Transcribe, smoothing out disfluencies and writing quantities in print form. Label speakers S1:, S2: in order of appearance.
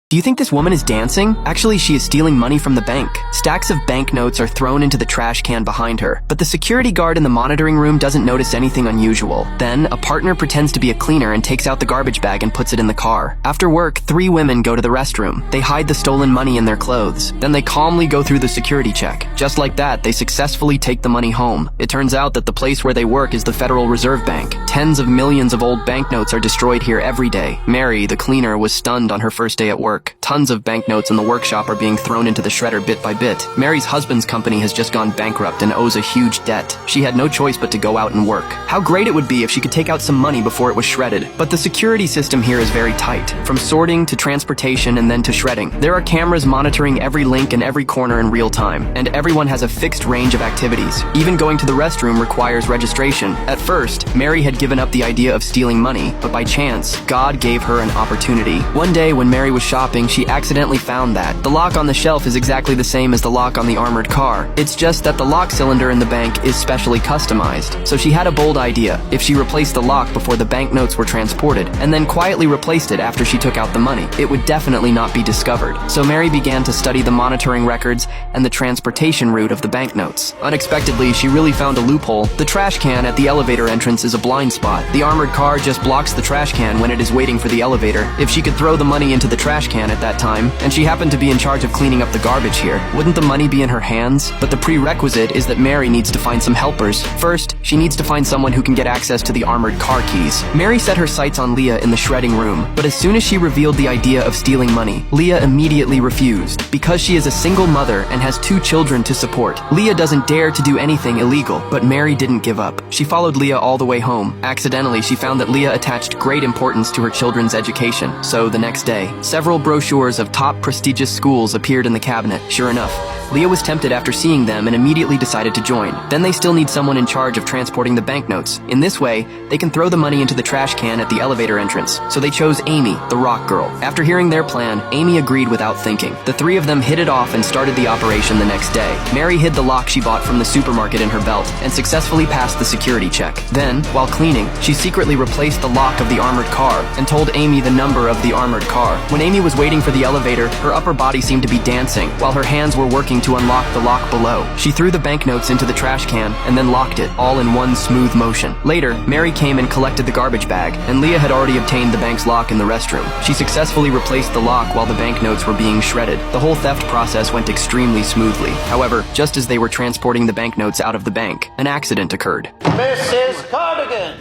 S1: Do you think this woman is dancing? Actually, she is stealing money from the bank. Stacks of banknotes are thrown into the trash can behind her, but the security guard in the monitoring room doesn't notice anything unusual. Then, a partner pretends to be a cleaner and takes out the garbage bag and puts it in the car. After work, 3 women go to the restroom. They hide the stolen money in their clothes. Then they calmly go through the security check. Just like that, they successfully take the money home. It turns out that the place where they work is the Federal Reserve Bank. Tens of millions of old banknotes are destroyed here every day. Mary, the cleaner, was stunned on her first day at work. Tons of banknotes in the workshop are being thrown into the shredder bit by bit. Mary's husband's company has just gone bankrupt and owes a huge debt. She had no choice but to go out and work. How great it would be if she could take out some money before it was shredded. But the security system here is very tight. From sorting to transportation and then to shredding. There are cameras monitoring every link and every corner in real time. And everyone has a fixed range of activities. Even going to the restroom requires registration. At first, Mary had given up the idea of stealing money, but by chance, God gave her an opportunity. One day when Mary was shopping, she accidentally found that the lock on the shelf is exactly the same as the lock on the armored car. It's just that the lock cylinder in the bank is specially customized. So she had a bold idea. If she replaced the lock before the banknotes were transported, and then quietly replaced it after she took out the money, it would definitely not be discovered. So Mary began to study the monitoring records and the transportation route of the banknotes. Unexpectedly, she really found a loophole. The trash can at the elevator entrance is a blind spot. The armored car just blocks the trash can when it is waiting for the elevator. If she could throw the money into the trash can at that time, and she happened to be in charge of cleaning up the garbage here, wouldn't the money be in her hands? But the prerequisite is that Mary needs to find some helpers. First, she needs to find someone who can get access to the armored car keys. Mary set her sights on Leah in the shredding room, but as soon as she revealed the idea of stealing money, Leah immediately refused. Because she is a single mother and has 2 children to support, Leah doesn't dare to do anything illegal, but Mary didn't give up. She followed Leah all the way home. Accidentally, she found that Leah attached great importance to her children's education. So the next day, several brochures of top prestigious schools appeared in the cabinet. Sure enough, Leah was tempted after seeing them and immediately decided to join. Then they still need someone in charge of transporting the banknotes. In this way, they can throw the money into the trash can at the elevator entrance. So they chose Amy, the rock girl. After hearing their plan, Amy agreed without thinking. The 3 of them hit it off and started the operation the next day. Mary hid the lock she bought from the supermarket in her belt and successfully passed the security check. Then, while cleaning, she secretly replaced the lock of the armored car and told Amy the number of the armored car. When Amy was waiting for the elevator, her upper body seemed to be dancing, while her hands were working to unlock the lock below. She threw the banknotes into the trash can and then locked it, all in one smooth motion. Later, Mary came and collected the garbage bag, and Leah had already obtained the bank's lock in the restroom. She successfully replaced the lock while the banknotes were being shredded. The whole theft process went extremely smoothly. However, just as they were transporting the banknotes out of the bank, an accident occurred.
S2: Mrs. Cardigan!